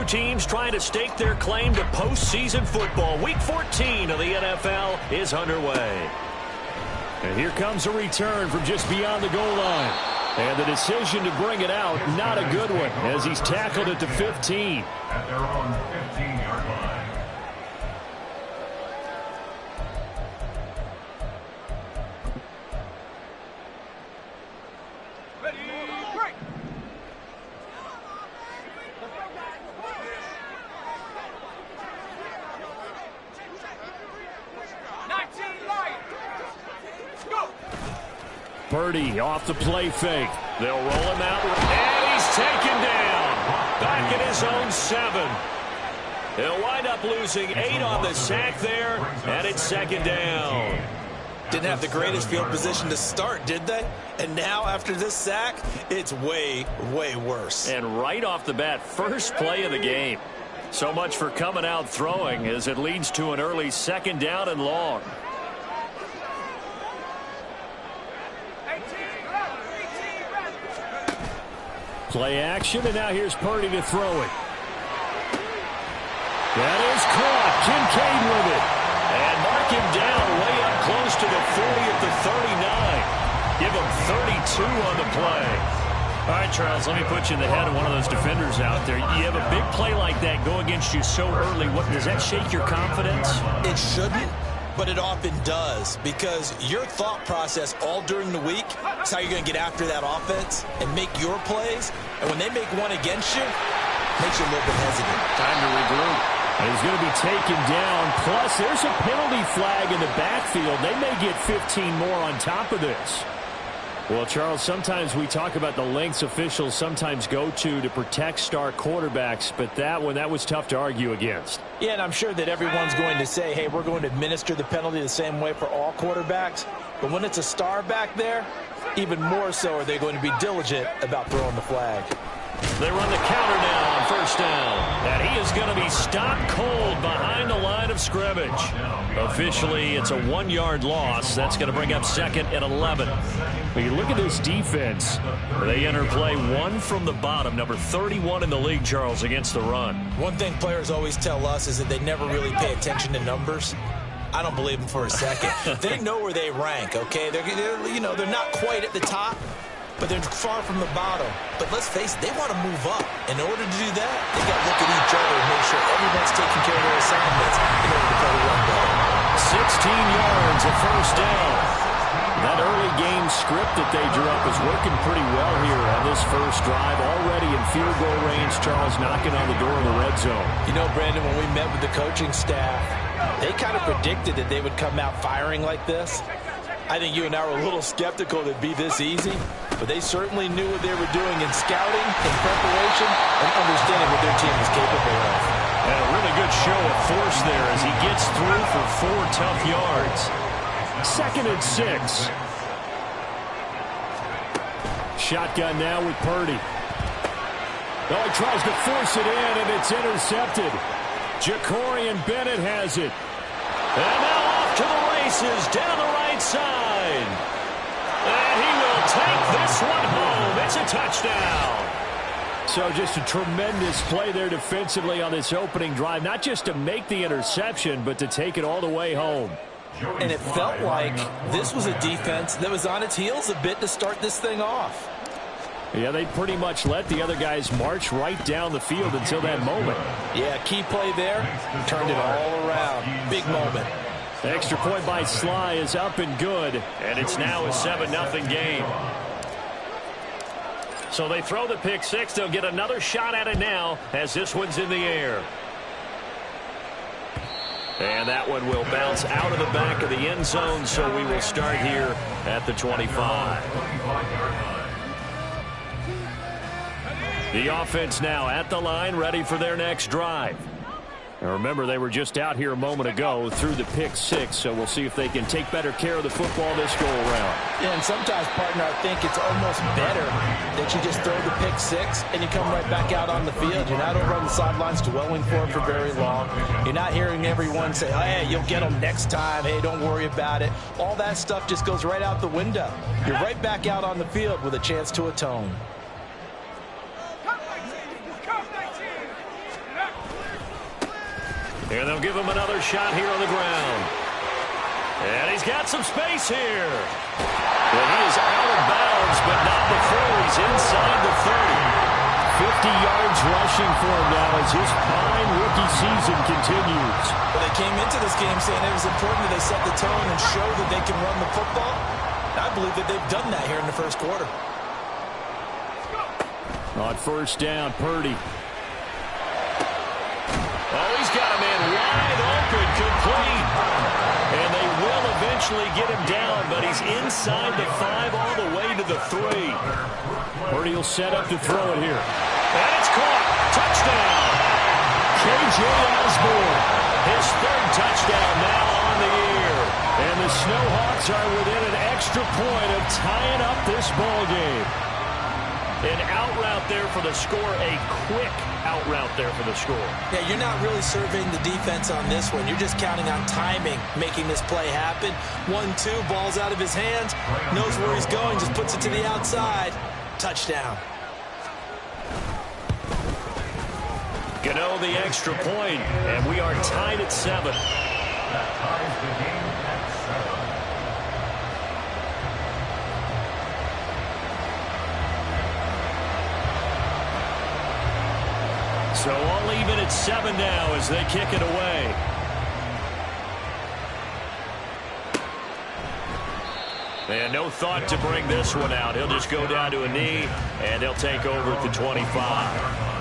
two teams trying to stake their claim to postseason football. Week 14 of the NFL is underway. And here comes a return from just beyond the goal line. And the decision to bring it out, not a good one, as he's tackled at the 15. At their own 15-yard line. Purdy off the play fake. They'll roll him out, and he's taken down. Back at his own 7. He'll wind up losing 8 on the sack there, and it's second down. Didn't have the greatest field position to start, did they? And now, after this sack, it's way, way worse. And right off the bat, first play of the game. So much for coming out throwing as it leads to an early second down and long. Play action, and now here's Purdy to throw it. That is caught. Kincaid with it. And mark him down way up close to the 40 at the 39. Give him 32 on the play. All right, Charles, let me put you in the head of one of those defenders out there. You have a big play like that go against you so early. What, does that shake your confidence? It shouldn't, but it often does, because your thought process all during the week is how you're going to get after that offense and make your plays. And when they make one against you, it makes you a little bit hesitant. Time to regroup. And he's going to be taken down. Plus, there's a penalty flag in the backfield. They may get 15 more on top of this. Well, Charles, sometimes we talk about the lengths officials sometimes go to protect star quarterbacks, but that one, that was tough to argue against. Yeah, and I'm sure that everyone's going to say, hey, we're going to administer the penalty the same way for all quarterbacks. But when it's a star back there, even more so are they going to be diligent about throwing the flag. They run the counter now on first down. And he is going to be stopped cold behind the line of scrimmage. Officially, it's a 1-yard loss. That's going to bring up second and 11. When you look at this defense, they enter play 1 from the bottom, number 31 in the league, Charles, against the run. One thing players always tell us is that they never really pay attention to numbers. I don't believe them for a second. They know where they rank, okay? They're not quite at the top, but they're far from the bottom. But let's face it, they want to move up. In order to do that, they got to look at each other and make sure everyone's taking care of their assignments in order to play the run better. 16 yards at first down. That early game script that they drew up is working pretty well here on this first drive. Already in field goal range, Charles knocking on the door of the red zone. You know, Brandon, when we met with the coaching staff, they kind of predicted that they would come out firing like this. I think you and I were a little skeptical that it'd be this easy, but they certainly knew what they were doing in scouting, in preparation, and understanding what their team was capable of. And a really good show of force there as he gets through for 4 tough yards. Second and 6. Shotgun now with Purdy. Oh, he tries to force it in, and it's intercepted. Jacorian Bennett has it. And now off to the races down the right side. And he will take this one home. It's a touchdown. So just a tremendous play there defensively on this opening drive. Not just to make the interception, but to take it all the way home. And it felt like this was a defense that was on its heels a bit to start this thing off. Yeah, they pretty much let the other guys march right down the field until that moment. Yeah, key play there. Turned it all around. Big moment. The extra point by Sly is up and good. And it's now a 7-0 game. So they throw the pick six. They'll get another shot at it now as this one's in the air. And that one will bounce out of the back of the end zone, so we will start here at the 25. The offense now at the line, ready for their next drive. And remember, they were just out here a moment ago through the pick six, so we'll see if they can take better care of the football this go-around. Yeah, and sometimes, partner, I think it's almost better that you just throw the pick six and you come right back out on the field. You're not over on the sidelines dwelling for it for very long. You're not hearing everyone say, oh, hey, you'll get them next time. Hey, don't worry about it. All that stuff just goes right out the window. You're right back out on the field with a chance to atone. And they'll give him another shot here on the ground. And he's got some space here. Well, he is out of bounds, but not before he's inside the 30. 50 yards rushing for him now as his fine rookie season continues. Well, they came into this game saying it was important that they set the tone and show that they can run the football. I believe that they've done that here in the first quarter. On first down, Purdy. Oh, he's got a man wide open, complete. And they will eventually get him down, but he's inside the 5 all the way to the 3. Purdy will set up to throw it here. And it's caught. Touchdown. K.J. Osborne. His 3rd touchdown now on the year. And the Snohawks are within an extra point of tying up this ball game. An out route there for the score, a quick out route there for the score. Yeah, you're not really surveying the defense on this one. You're just counting on timing, making this play happen. 1-2, ball's out of his hands, knows where he's going, just puts it to the outside. Touchdown. Gano the extra point, and we are tied at 7. That ties the game at 7. So all even at 7 now as they kick it away. And no thought to bring this one out. He'll just go down to a knee, and he'll take over at the 25.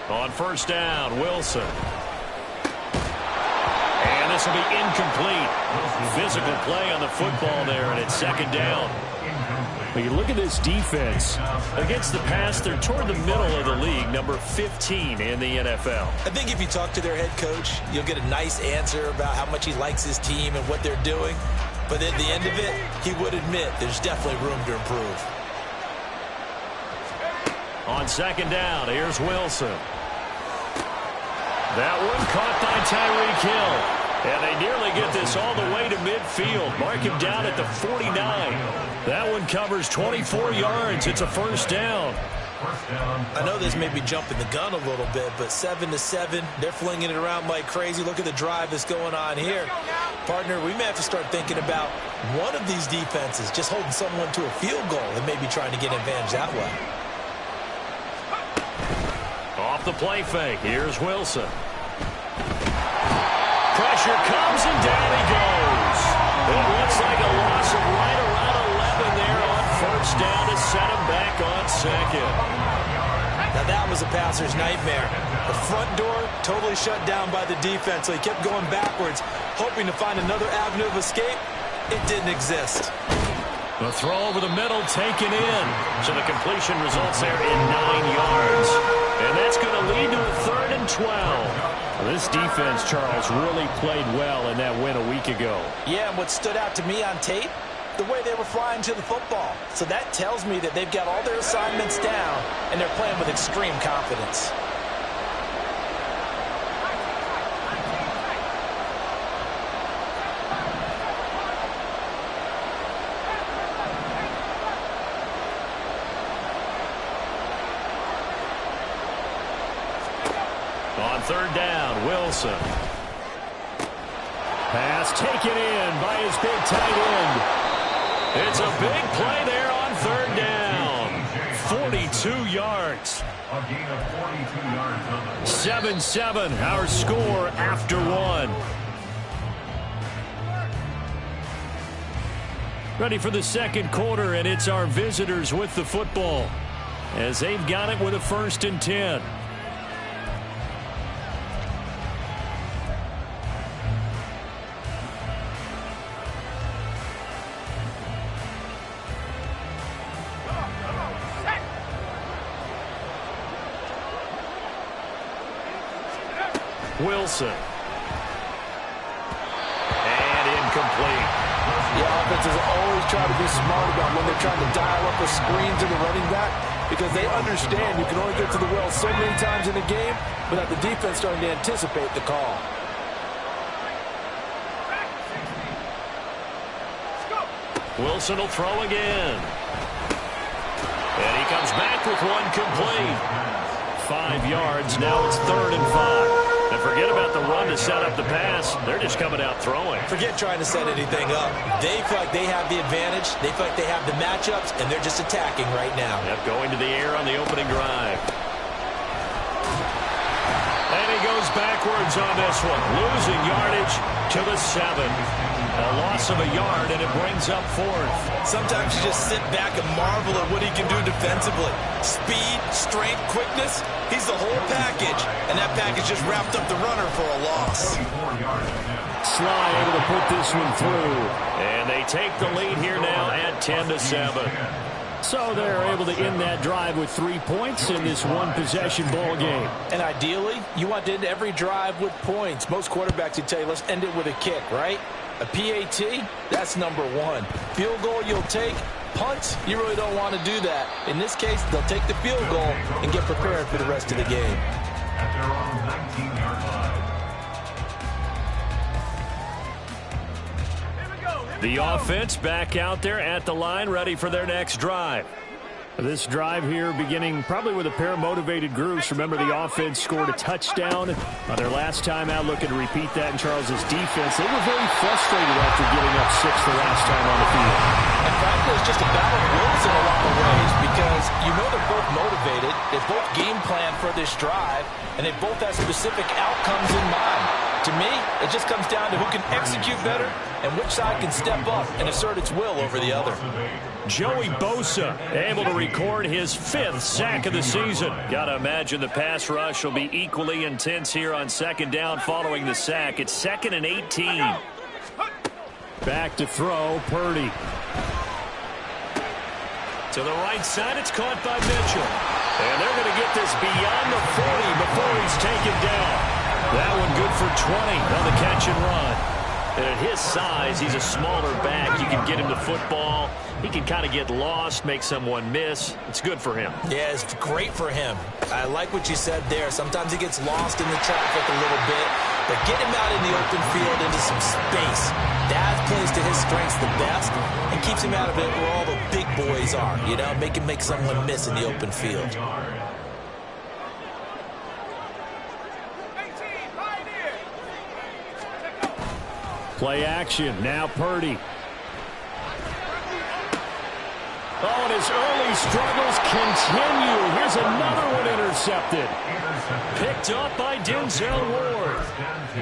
On first down, Wilson. And this will be incomplete. Physical play on the football there, and it's 2nd down. When you look at this defense, against the pass, they're toward the middle of the league, number 15 in the NFL. I think if you talk to their head coach, you'll get a nice answer about how much he likes his team and what they're doing. But at the end of it, he would admit there's definitely room to improve. On 2nd down, here's Wilson. That one caught by Tyreek Hill. And they nearly get this all the way to midfield. Mark him down at the 49. That one covers 24 yards. It's a 1st down. I know this may be jumping the gun a little bit, but 7-7, they're flinging it around like crazy. Look at the drive that's going on here. Partner, we may have to start thinking about one of these defenses just holding someone to a field goal and maybe trying to get advantage that way. Off the play fake. Here's Wilson. Pressure comes and down he goes. It looks like a loss of right around 11 there on first down to set him back on 2nd. Now that was a passer's nightmare. The front door totally shut down by the defense, so he kept going backwards, hoping to find another avenue of escape. It didn't exist. The throw over the middle taken in. So the completion results there in 9 yards. And that's going to lead to a 3rd and 12. Well, this defense, Charles, really played well in that win a week ago. Yeah, and what stood out to me on tape, the way they were flying to the football. So that tells me that they've got all their assignments down, and they're playing with extreme confidence. On 3rd down, Wilson. Pass taken in by his big tight end. It's a big play there on 3rd down. 42 yards. A gain of 42 yards on the 7-7, our score after 1. Ready for the 2nd quarter, and it's our visitors with the football as they've got it with a 1st and 10. Wilson. And incomplete. Yeah, defenses always try to be smart about when they're trying to dial up a screen to the running back, because they understand you can only get to the well so many times in a game without the defense starting to anticipate the call. Wilson will throw again. And he comes back with one complete. 5 yards. Now it's 3rd and 5. And forget about the run to set up the pass. They're just coming out throwing. Forget trying to set anything up. They feel like they have the advantage. They feel like they have the matchups, and they're just attacking right now. Yep, going to the air on the opening drive. And he goes backwards on this one. Losing yardage to the 7. A loss of a yard, and it brings up 4th. Sometimes you just sit back and marvel at what he can do defensively. Speed, strength, quickness. He's the whole package. And that package just wrapped up the runner for a loss. Sly able to put this one through. And they take the lead here now at 10-7. So they're able to end that drive with 3 points in this one-possession ball game. And ideally, you want to end every drive with points. Most quarterbacks would tell you, let's end it with a kick, right? A PAT, that's number 1. Field goal you'll take. Punt, you really don't want to do that. In this case, they'll take the field goal and get prepared for the rest of the game. At their own 19-yard line. The offense back out there at the line, ready for their next drive. This drive here beginning probably with a pair of motivated groups. Remember, the offense scored a touchdown on their last time out, looking to repeat that in Charles's defense. They were very frustrated after giving up 6 the last time on the field. And frankly, it's just a battle of wills in a lot of ways, because you know they're both motivated. They both game plan for this drive, and they both have specific outcomes in mind. To me, it just comes down to who can execute better and which side can step up and assert its will over the other. Joey Bosa able to record his 5th sack of the season. Got to imagine the pass rush will be equally intense here on 2nd down following the sack. It's 2nd and 18. Back to throw, Purdy. To the right side, it's caught by Mitchell. And they're going to get this beyond the 40 before he's taken down. That one good for 20 on the catch and run. And at his size, he's a smaller back. You can get him the football. He can kind of get lost, make someone miss. It's good for him. Yeah, it's great for him. I like what you said there. Sometimes he gets lost in the traffic a little bit, but get him out in the open field into some space. That plays to his strengths the best and keeps him out of it where all the big boys are. You know, make him make someone miss in the open field. Play action. Now Purdy. Oh, and his early struggles continue. Here's another one intercepted. Picked up by Denzel Ward.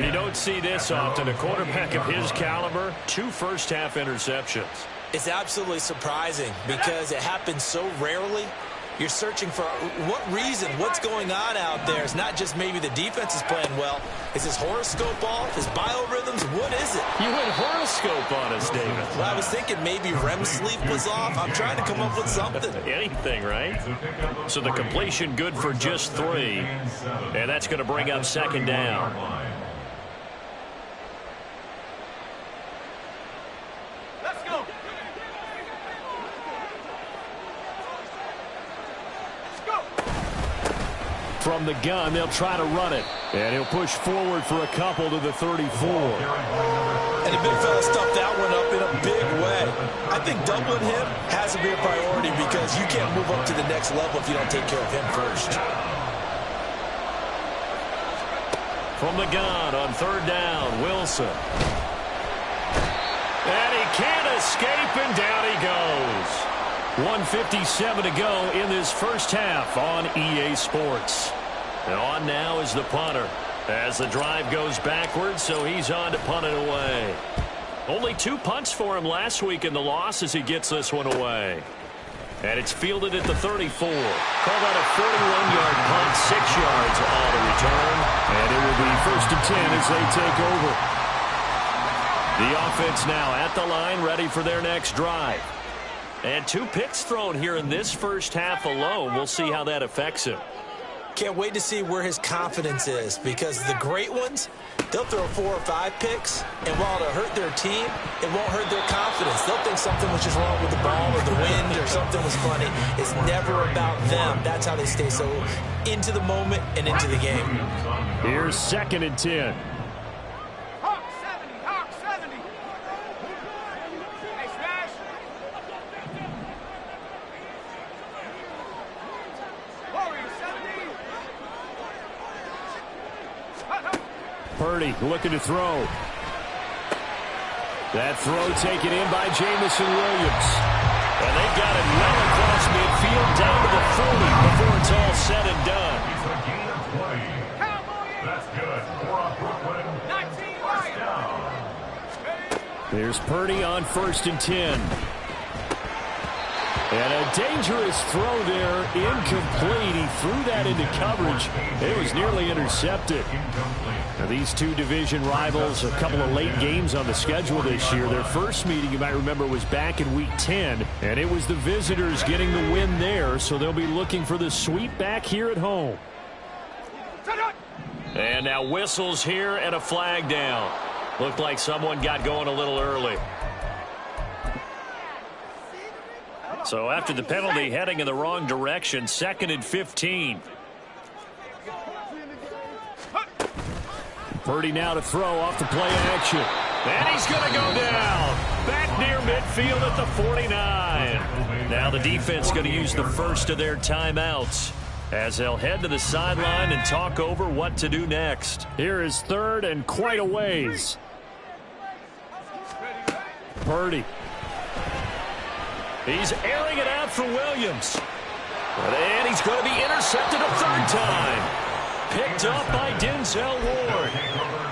You don't see this often. A quarterback of his caliber, 2 first-half interceptions. It's absolutely surprising because it happens so rarely. You're searching for what reason, what's going on out there. It's not just maybe the defense is playing well. Is his horoscope off? His biorhythms? What is it? You went horoscope on us, David. Well, I was thinking maybe REM sleep was off. I'm trying to come up with something. Anything, right? So the completion good for just 3. And that's going to bring up 2nd down. From the gun, they'll try to run it. And he'll push forward for a couple to the 34. And the big fella stuffed that one up in a big way. I think doubling him has to be a priority because you can't move up to the next level if you don't take care of him first. From the gun on 3rd down, Wilson. And he can't escape, and down he goes. 1:57 to go in this first half on EA Sports. And on now is the punter as the drive goes backwards, so he's on to punt it away. Only 2 punts for him last week in the loss as he gets this one away. And it's fielded at the 34. Call that a 41-yard punt, 6 yards on the return. And it will be 1st and 10 as they take over. The offense now at the line, ready for their next drive. And 2 picks thrown here in this first half alone. We'll see how that affects him. Can't wait to see where his confidence is because the great ones, they'll throw 4 or 5 picks, and while it'll hurt their team, it won't hurt their confidence. They'll think something was just wrong with the ball or the wind or something was funny. It's never about them. That's how they stay so into the moment and into the game. Here's 2nd and 10. Hawk 70, Hawk 70. Hey, Smash. Warrior 70. Purdy looking to throw. That throw taken in by Jamison Williams. And they got it well across midfield down to the 40 before it's all said and done. It's a gain of 20. That's good. 4 on Brooklyn. 19 First down. There's Purdy on 1st and 10. And a dangerous throw there, incomplete. He threw that into coverage. It was nearly intercepted. Now, these two division rivals, a couple of late games on the schedule this year. Their first meeting, you might remember, was back in Week 10, and it was the visitors getting the win there, so they'll be looking for the sweep back here at home. And now whistles here and a flag down. Looked like someone got going a little early. So after the penalty, heading in the wrong direction, 2nd and 15. Purdy now to throw off the play action. And he's going to go down. Back near midfield at the 49. Now the defense going to use the first of their timeouts as they'll head to the sideline and talk over what to do next. Here is 3rd and quite a ways. Purdy. He's airing it out for Williams. And he's going to be intercepted a 3rd time. Picked up by Denzel Ward.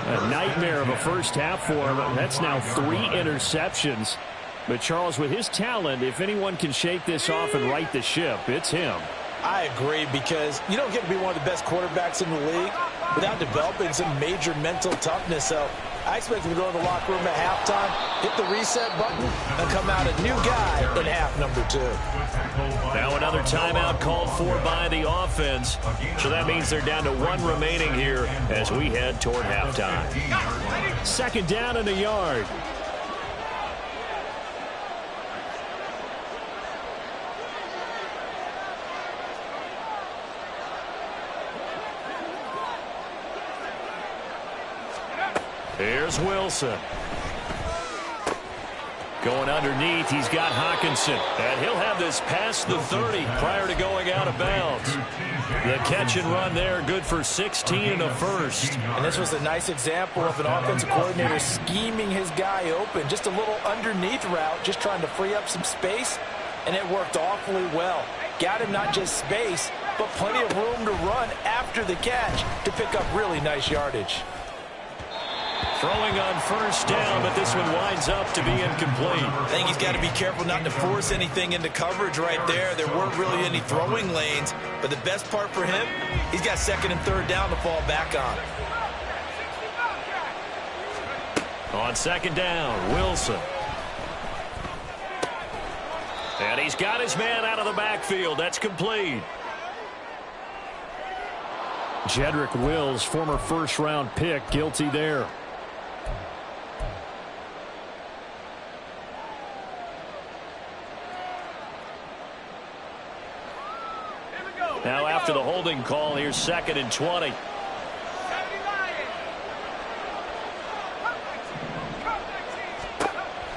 A nightmare of a first half for him. That's now 3 interceptions. But Charles, with his talent, if anyone can shake this off and right the ship, it's him. I agree, because you don't get to be one of the best quarterbacks in the league without developing some major mental toughness. So I expect him to go to the locker room at halftime, hit the reset button, and come out a new guy in half number 2. Now another timeout called for by the offense. So that means they're down to 1 remaining here as we head toward halftime. 2nd down and a yard. Here's Wilson. Going underneath, he's got Hawkinson. And he'll have this past the 30 prior to going out of bounds. The catch and run there, good for 16 and a first. And this was a nice example of an offensive coordinator scheming his guy open. Just a little underneath route, just trying to free up some space, and it worked awfully well. Got him not just space, but plenty of room to run after the catch to pick up really nice yardage. Throwing on 1st down, but this one winds up to be incomplete. I think he's got to be careful not to force anything into coverage right there. There weren't really any throwing lanes, but the best part for him, he's got 2nd and 3rd down to fall back on. On 2nd down, Wilson. And he's got his man out of the backfield. That's complete. Jedrick Wills, former 1st-round pick, guilty there. Now after the holding call, here's 2nd and 20.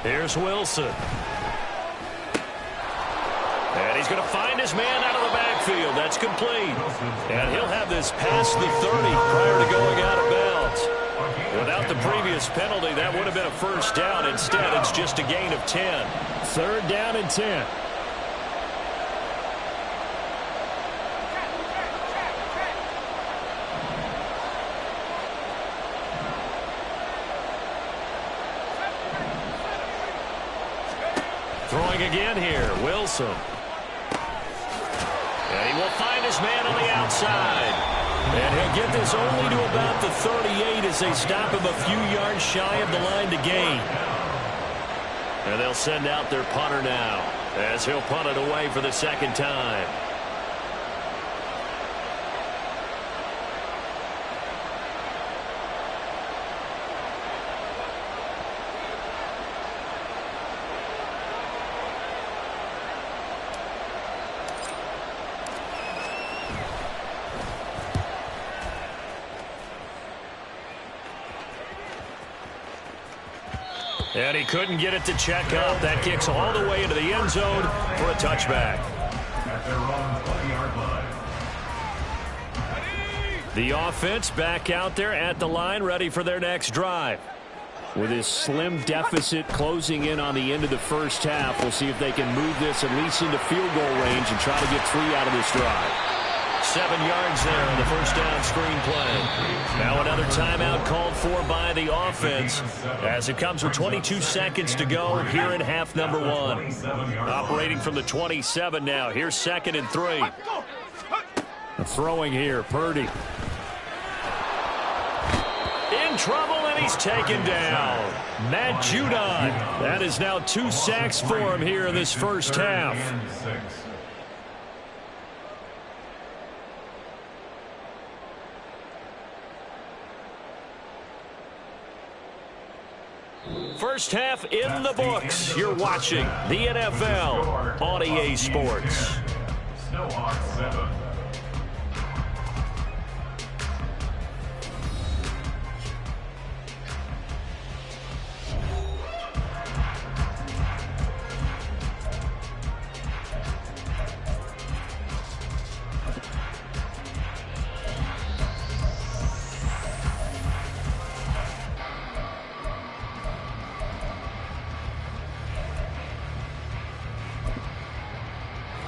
Here's Wilson. And he's going to find his man out of the backfield. That's complete. And he'll have this past the 30 prior to going out of bounds. Without the previous penalty, that would have been a 1st down. Instead, it's just a gain of 10. 3rd down and 10. Throwing again here, Wilson. And he will find his man on the outside. And he'll get this only to about the 38 as they stop him a few yards shy of the line to gain. And they'll send out their punter now as he'll punt it away for the 2nd time. And he couldn't get it to check up. That kicks all the way into the end zone for a touchback. At their own 20-yard line. The offense back out there at the line, ready for their next drive. With his slim deficit closing in on the end of the first half, we'll see if they can move this at least into field goal range and try to get 3 out of this drive. 7 yards there on the first down screen play. Now another timeout called for by the offense as it comes with 22 seconds to go here in half number 1. Operating from the 27 now. Here's 2nd and 3. Throwing here, Purdy. In trouble, and he's taken down. Matt Judon. That is now 2 sacks for him here in this first half. First half in the books. You're watching the NFL on EA Sports. Snohawks 7.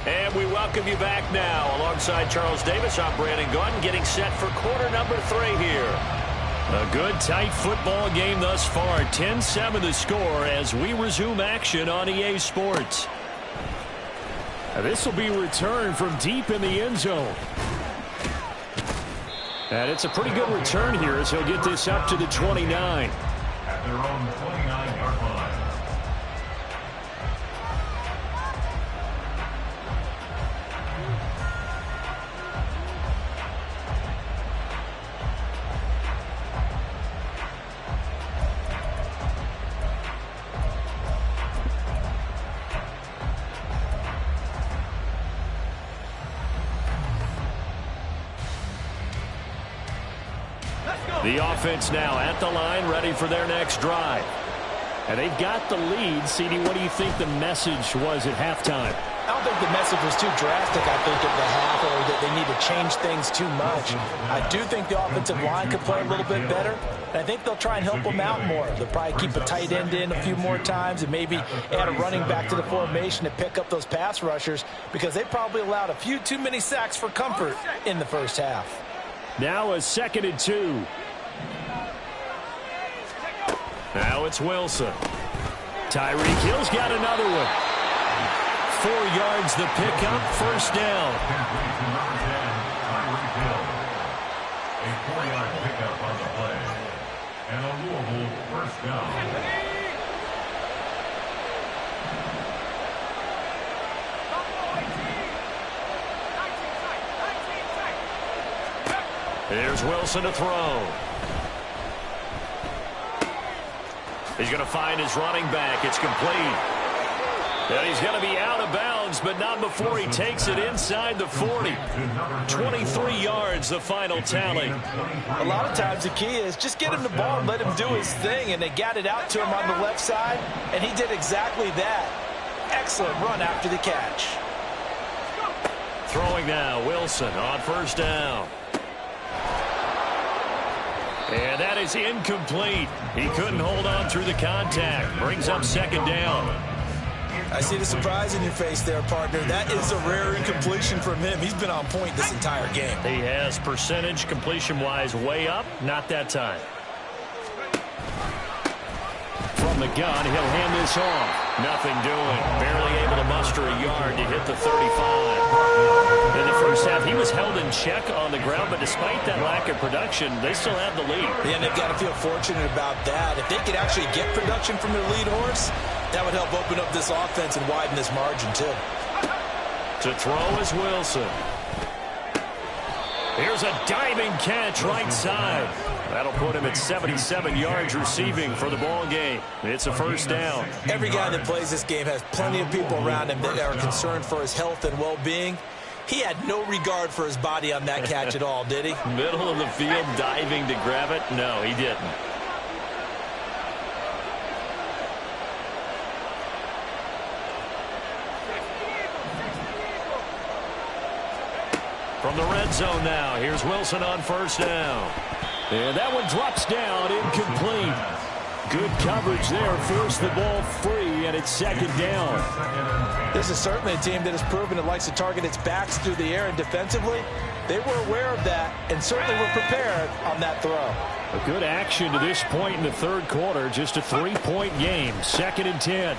And we welcome you back now. Alongside Charles Davis, I'm Brandon Gunn, getting set for quarter number 3 here. A good, tight football game thus far. 10-7 the score as we resume action on EA Sports. This will be returned from deep in the end zone. And it's a pretty good return here as he'll get this up to the 29. At their own 29-yard line. The offense now at the line, ready for their next drive. And they've got the lead. CD, what do you think the message was at halftime? I don't think the message was too drastic, I think, at the half, or that they need to change things too much. I do think the offensive line could play a little bit better. And I think they'll try and help them out more. They'll probably keep a tight end in a few more times and maybe add a running back to the formation to pick up those pass rushers because they probably allowed a few too many sacks for comfort in the first half. Now a 2nd and 2. Now it's Wilson. Tyreek Hill's got another one. 4 yards the pickup, first down. Tyreek Hill. A 4-yard pickup on the play. And a Louisville first down. Here's Wilson to throw. He's going to find his running back. It's complete. And he's going to be out of bounds, but not before he takes it inside the 40. 23 yards, the final tally. A lot of times the key is just get him the ball and let him do his thing, and they got it out to him on the left side, and he did exactly that. Excellent run after the catch. Throwing now, Wilson on first down. And that is incomplete. He couldn't hold on through the contact. Brings up 2nd down. I see the surprise in your face there, partner. That is a rare incompletion from him. He's been on point this entire game. He has percentage completion-wise way up. Not that time. From the gun, he'll hand this off. Nothing doing. Barely able to muster a yard to hit the 35. In the first half, he was held in check on the ground, but despite that lack of production, they still have the lead. Yeah, and they've got to feel fortunate about that. If they could actually get production from their lead horse, that would help open up this offense and widen this margin, too. To throw is Wilson. Here's a diving catch right side. That'll put him at 77 yards receiving for the ball game. It's a first down. Every guy that plays this game has plenty of people around him that are concerned for his health and well-being. He had no regard for his body on that catch at all, did he? Middle of the field diving to grab it? No, he didn't. From the red zone now, here's Wilson on first down. And that one drops down, incomplete. Good coverage there, forced the ball free, and it's second down. This is certainly a team that has proven it likes to target its backs through the air, and defensively, they were aware of that and certainly were prepared on that throw. A good action to this point in the third quarter, just a 3-point game, 2nd and 10.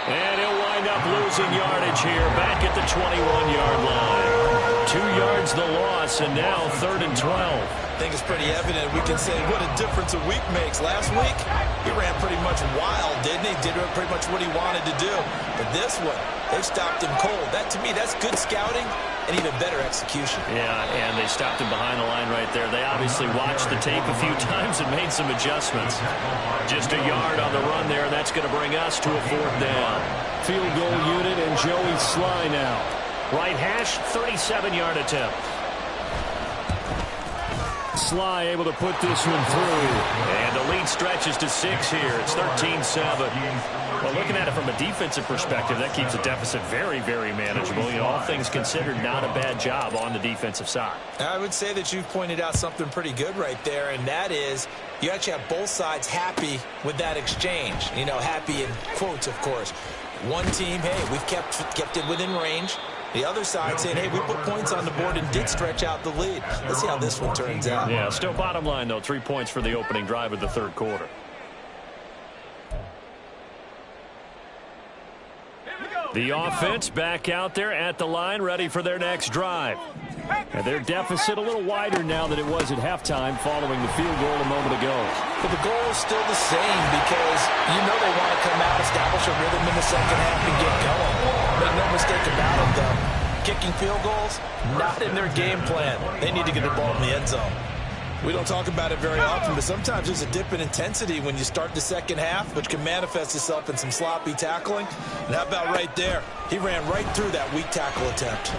And he'll wind up losing yardage here, back at the 21-yard line. 2 yards the loss, and now 3rd and 12. I think it's pretty evident. We can say what a difference a week makes. Last week, he ran pretty much wild, didn't he? Did pretty much what he wanted to do. But this one, they stopped him cold. That, to me, that's good scouting and even better execution. Yeah, and they stopped him behind the line right there. They obviously watched the tape a few times and made some adjustments. Just a yard on the run there, and that's going to bring us to a 4th down. Field goal unit and Joey Sly now. Right hash, 37-yard attempt. Sly able to put this one through. And the lead stretches to 6 here. It's 13-7. Well, looking at it from a defensive perspective, that keeps the deficit very, very manageable. You know, all things considered, not a bad job on the defensive side. I would say that you've pointed out something pretty good right there, and that is you actually have both sides happy with that exchange. You know, happy in quotes, of course. One team, hey, we've kept it within range. The other side saying, hey, we put points on the board and did stretch out the lead. Let's see how this one turns out. Yeah, still bottom line, though, 3 points for the opening drive of the third quarter. The offense back out there at the line, ready for their next drive. And their deficit a little wider now than it was at halftime following the field goal a moment ago. But the goal is still the same because you know they want to come out, establish a rhythm in the second half, and get going. Make no mistake about it, though. Kicking field goals, not in their game plan. They need to get the ball in the end zone. We don't talk about it very often, but sometimes there's a dip in intensity when you start the second half, which can manifest itself in some sloppy tackling. And how about right there? He ran right through that weak tackle attempt.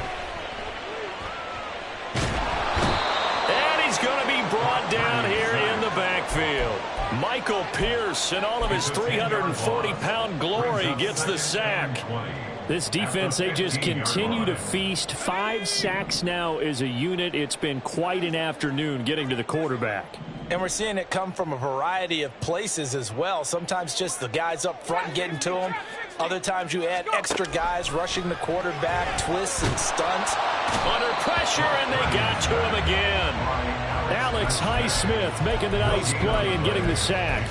And he's going to be brought down here in the backfield. Michael Pierce, in all of his 340-pound glory, gets the sack. This defense, they just continue to feast. 5 sacks now as a unit. It's been quite an afternoon getting to the quarterback. And we're seeing it come from a variety of places as well. Sometimes just the guys up front getting to him. Other times you add extra guys rushing the quarterback, twists and stunts. Under pressure, and they got to him again. Alex Highsmith making the nice play and getting the sack.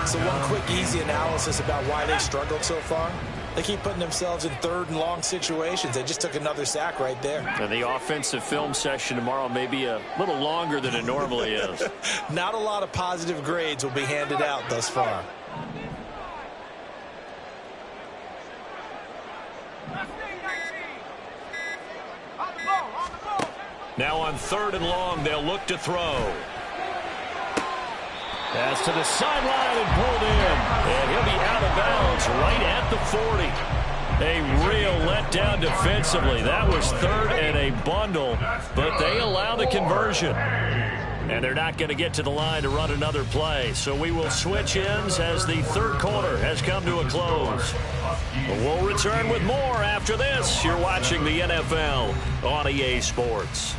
So one quick, easy analysis about why they struggled so far. They keep putting themselves in 3rd and long situations. They just took another sack right there. And the offensive film session tomorrow may be a little longer than it normally is. Not a lot of positive grades will be handed out thus far. Now on 3rd and long, they'll look to throw. Pass to the sideline and pulled in. And he'll be out of bounds right at the 40. A real letdown defensively. That was 3rd and a bundle, but they allow the conversion. And they're not going to get to the line to run another play. So we will switch ends as the third quarter has come to a close. We'll return with more after this. You're watching the NFL on EA Sports.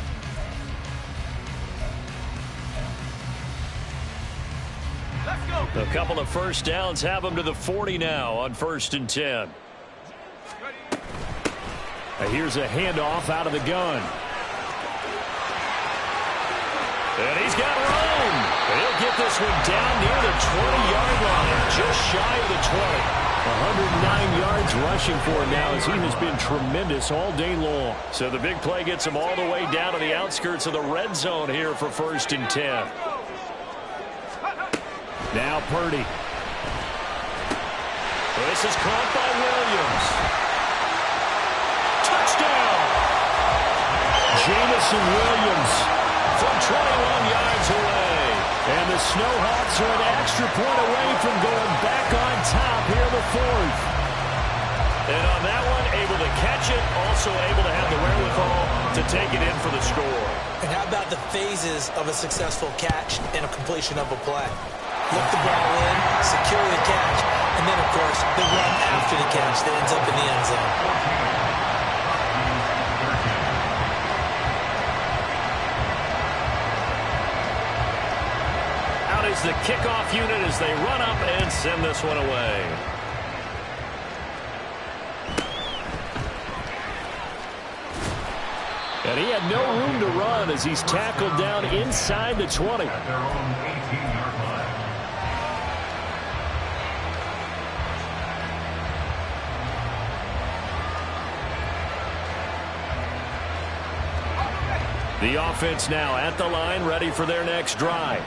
A couple of first downs have them to the 40 now on 1st and 10. Here's a handoff out of the gun. And he's got room. He'll get this one down near the 20-yard line, just shy of the 20. 109 yards rushing for him now as he has been tremendous all day long. So the big play gets him all the way down to the outskirts of the red zone here for 1st and 10. Now Purdy. This is caught by Williams. Touchdown! Jamison Williams from 21 yards away. And the Snohawks are an extra point away from going back on top here in the 4th. And on that one, able to catch it, also able to have the wherewithal to take it in for the score. And how about the phases of a successful catch and a completion of a play? Look the ball in, secure the catch, and then, of course, the run after the catch that ends up in the end zone. is the kickoff unit as they run up and send this one away. And he had no room to run as he's tackled down inside the 20. At their own 18-yard line. The offense now at the line, ready for their next drive.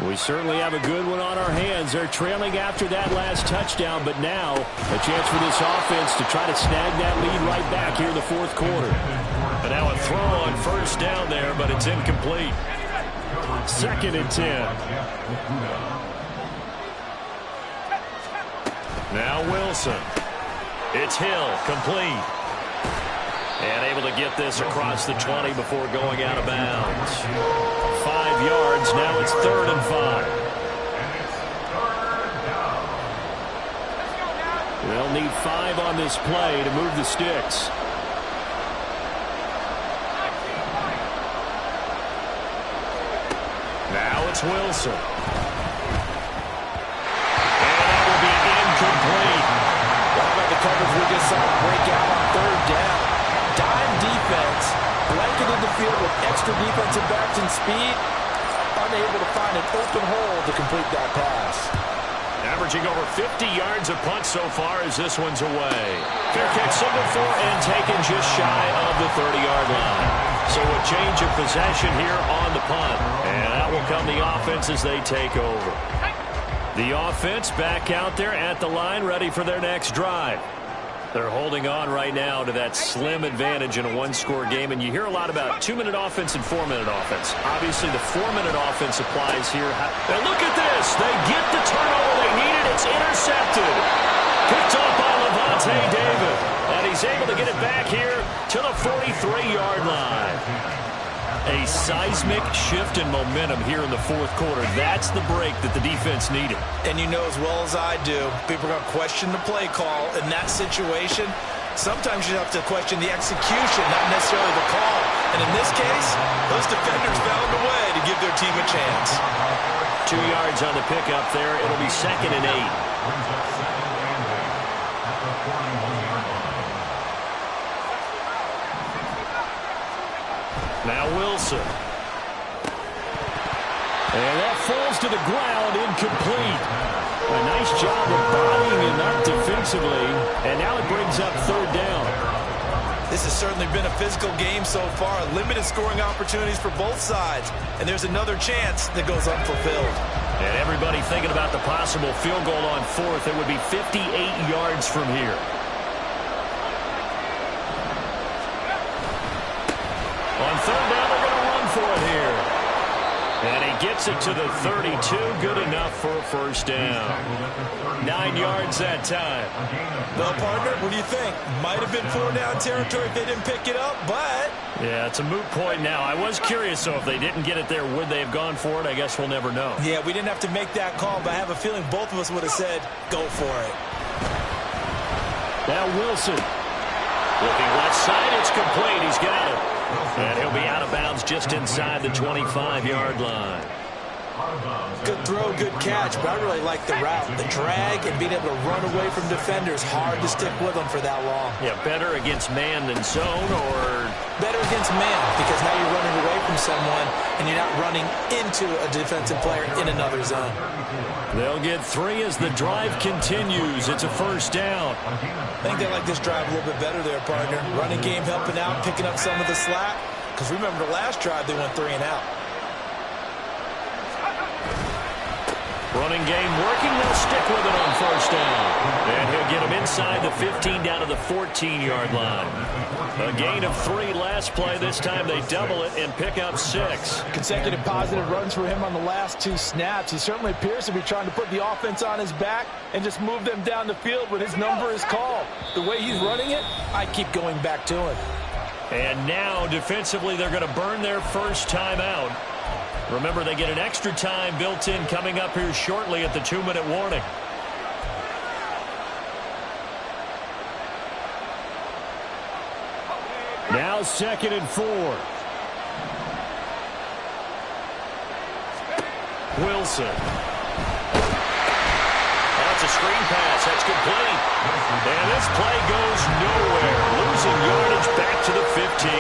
We certainly have a good one on our hands. They're trailing after that last touchdown, but now a chance for this offense to try to snag that lead right back here in the fourth quarter. And now a throw on first down there, but it's incomplete. 2nd and 10. Now Wilson. It's Hill, complete. And able to get this across the 20 before going out of bounds. 5 yards, now it's 3rd and 5. They'll need 5 on this play to move the sticks. Now it's Wilson. And that will be incomplete. How about the coverage we just saw break out on 3rd down? Dime defense, blanketed the field with extra defensive backs and speed, unable to find an open hole to complete that pass. Averaging over 50 yards a punt so far as this one's away. Fair kick signaled for and taken just shy of the 30-yard line. So a change of possession here on the punt. And that will come the offense as they take over. The offense back out there at the line, ready for their next drive. They're holding on right now to that slim advantage in a one-score game, and you hear a lot about 2-minute offense and 4-minute offense. Obviously, the 4-minute offense applies here. And look at this. They get the turnover they needed. It's intercepted. Picked up by Levante David, and he's able to get it back here to the 43-yard line. A seismic shift in momentum here in the fourth quarter. That's the break that the defense needed. And you know as well as I do, people are going to question the play call in that situation. Sometimes you have to question the execution, not necessarily the call. And in this case, those defenders found a way to give their team a chance. 2 yards on the pickup there. It'll be 2nd and 8. Now Wilson. And that falls to the ground, incomplete. A nice job of bodying him up defensively. And now it brings up 3rd down. This has certainly been a physical game so far. Limited scoring opportunities for both sides. And there's another chance that goes unfulfilled. And everybody thinking about the possible field goal on 4th. It would be 58 yards from here. On 3rd down, they're going to run for it here. And he gets it to the 32. Good enough for a first down. 9 yards that time. Well, partner, what do you think? Might have been 4-down territory if they didn't pick it up, but... Yeah, it's a moot point now. I was curious, so if they didn't get it there, would they have gone for it? I guess we'll never know. Yeah, we didn't have to make that call, but I have a feeling both of us would have said, go for it. Now Wilson. Looking left side, it's complete. He's got it. And he'll be out of bounds just inside the 25-yard line. Good throw, good catch, but I really like the route. The drag and being able to run away from defenders. Hard to stick with them for that long. Yeah, better against man than zone, or... Better against man, because now you're running away from someone and you're not running into a defensive player in another zone. They'll get 3 as the drive continues. It's a first down. I think they like this drive a little bit better there, partner. Running game helping out, picking up some of the slack. Because remember the last drive, they went 3 and out. Running game working. They'll stick with it on first down. And he'll get him inside the 15 down to the 14-yard line. A gain of 3 last play. This time they double it and pick up 6. Consecutive positive runs for him on the last 2 snaps. He certainly appears to be trying to put the offense on his back and just move them down the field when his number is called. The way he's running it, I keep going back to him. And now defensively they're going to burn their first timeout. Remember, they get an extra time built in coming up here shortly at the 2-minute warning. Now 2nd and 4. Wilson. That's a screen pass. That's complete. And this play goes nowhere. Losing yardage back to the 15.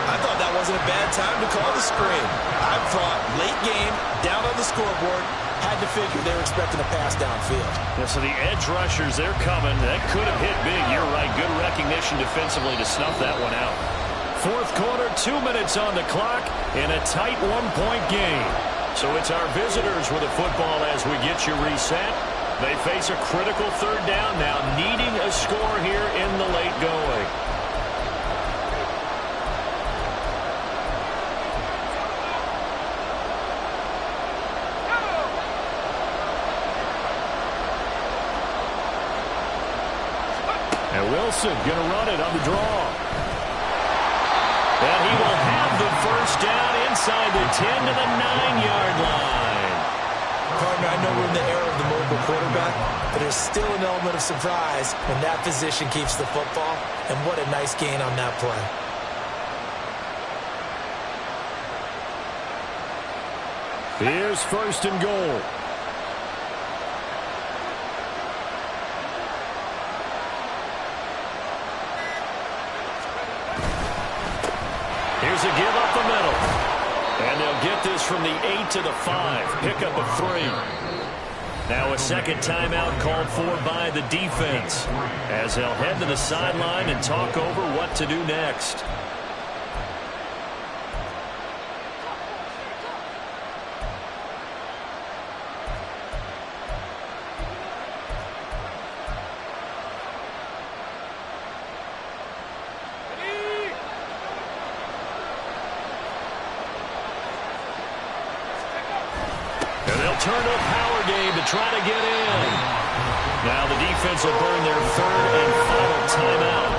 I thought that wasn't a bad time to call the screen. I thought late game, down on the scoreboard, had to figure they were expecting a pass downfield. Yeah, so the edge rushers, they're coming. That could have hit big. You're right. Good recognition defensively to snuff that one out. Fourth quarter, 2 minutes on the clock, in a tight one-point game. So it's our visitors with the football as we get you reset. They face a critical third down now, needing a score here in the late going. And Wilson going to run it on the draw. And he will have the first down inside the 10 to the 9-yard line. Partner, I know we're in the era of the mobile quarterback, but there's still an element of surprise when that position keeps the football. And what a nice gain on that play. Here's first and goal. Here's a give up the middle. And they'll get this from the 8 to the 5. Pickup of 3. Now a second timeout called for by the defense, as they'll head to the sideline and talk over what to do next. Turn to a power game to try to get in. Now the defense will burn their third and final timeout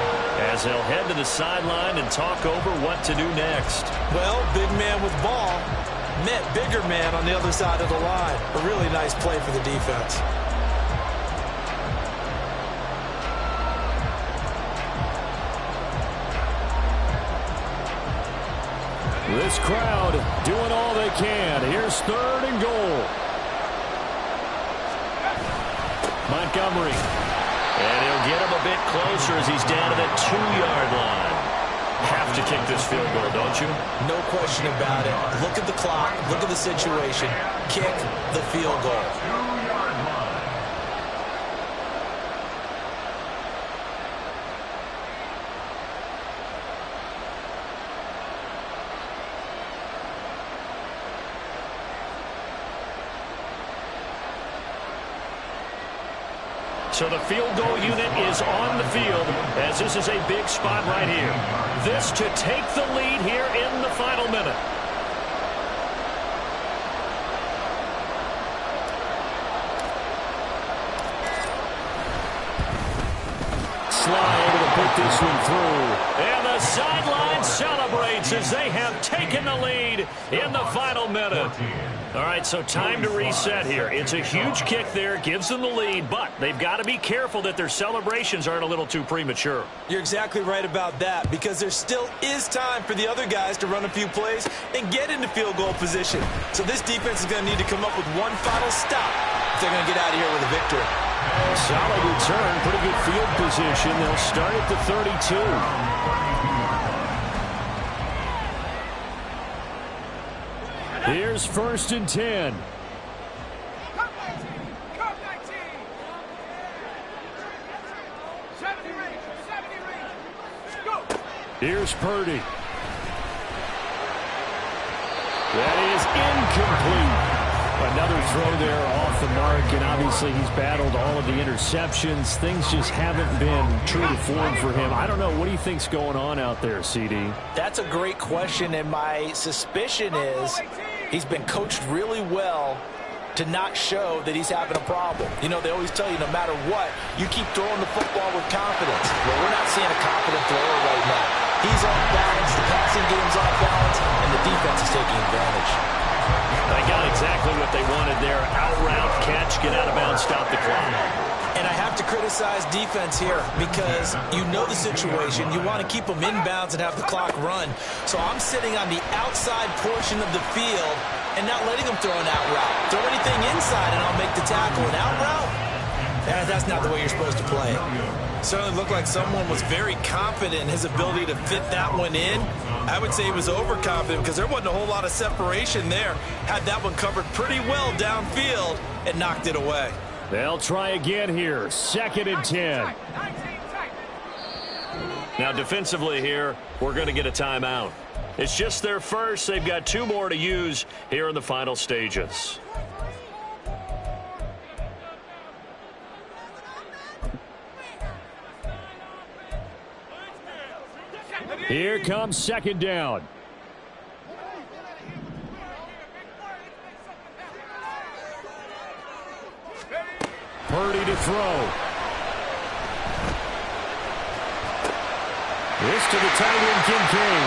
as they'll head to the sideline and talk over what to do next. Well, big man with ball met bigger man on the other side of the line. A really nice play for the defense. This crowd doing all they can. Here's third and goal. Montgomery. And he'll get him a bit closer as he's down to the 2-yard line. Have to kick this field goal, don't you? No question about it. Look at the clock. Look at the situation. Kick the field goal. So the field goal unit is on the field as this is a big spot right here. This to take the lead here in the final minute. Slide to put this one through. And the sideline celebrates as they have taken the lead in the final minute. All right, so time to reset here. It's a huge kick there, gives them the lead, but they've got to be careful that their celebrations aren't a little too premature. You're exactly right about that, because there still is time for the other guys to run a few plays and get into field goal position. So this defense is going to need to come up with one final stop if they're going to get out of here with a victory. Solid return, pretty good field position. They'll start at the 32. Here's first and 10. Here's Purdy. That is incomplete. Another throw there off the mark, and obviously he's battled all of the interceptions. Things just haven't been true to form for him. I don't know. What do you think's going on out there, CD? That's a great question, and my suspicion is he's been coached really well to not show that he's having a problem. You know, they always tell you no matter what, you keep throwing the football with confidence. Well, we're not seeing a confident thrower right now. He's off balance, the passing game's off balance, and the defense is taking advantage. They got exactly what they wanted there. Out route, catch, get out of bounds, stop the clock. And I have to criticize defense here because you know the situation. You want to keep them in bounds and have the clock run. So I'm sitting on the outside portion of the field and not letting him throw an out route. Throw anything inside, and I'll make the tackle. An out route? That's not the way you're supposed to play it. Certainly looked like someone was very confident in his ability to fit that one in. I would say he was overconfident because there wasn't a whole lot of separation there. Had that one covered pretty well downfield and knocked it away. They'll try again here. 2nd and 10. Now defensively here, we're going to get a timeout. It's just their first. They've got 2 more to use here in the final stages. Here comes 2nd down. Purdy to throw. This to the tight end, Kincaid.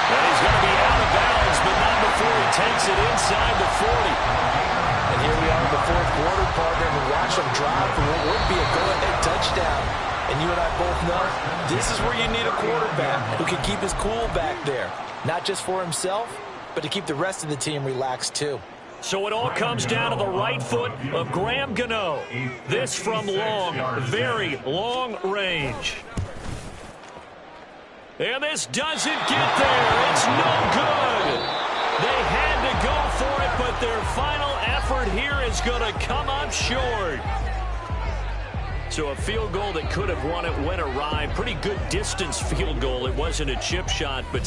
And he's going to be out of bounds, but not before he takes it inside the 40. And here we are in the 4th quarter, partner, and watch them drive for what would be a go-ahead touchdown. And you and I both know this is where you need a quarterback who can keep his cool back there. Not just for himself, but to keep the rest of the team relaxed too. So it all comes down to the right foot of Graham Gano. This from long, very long range. And this doesn't get there. It's no good. They had to go for it, but their final effort here is going to come up short. So a field goal that could have won it went awry. Pretty good distance field goal. It wasn't a chip shot, but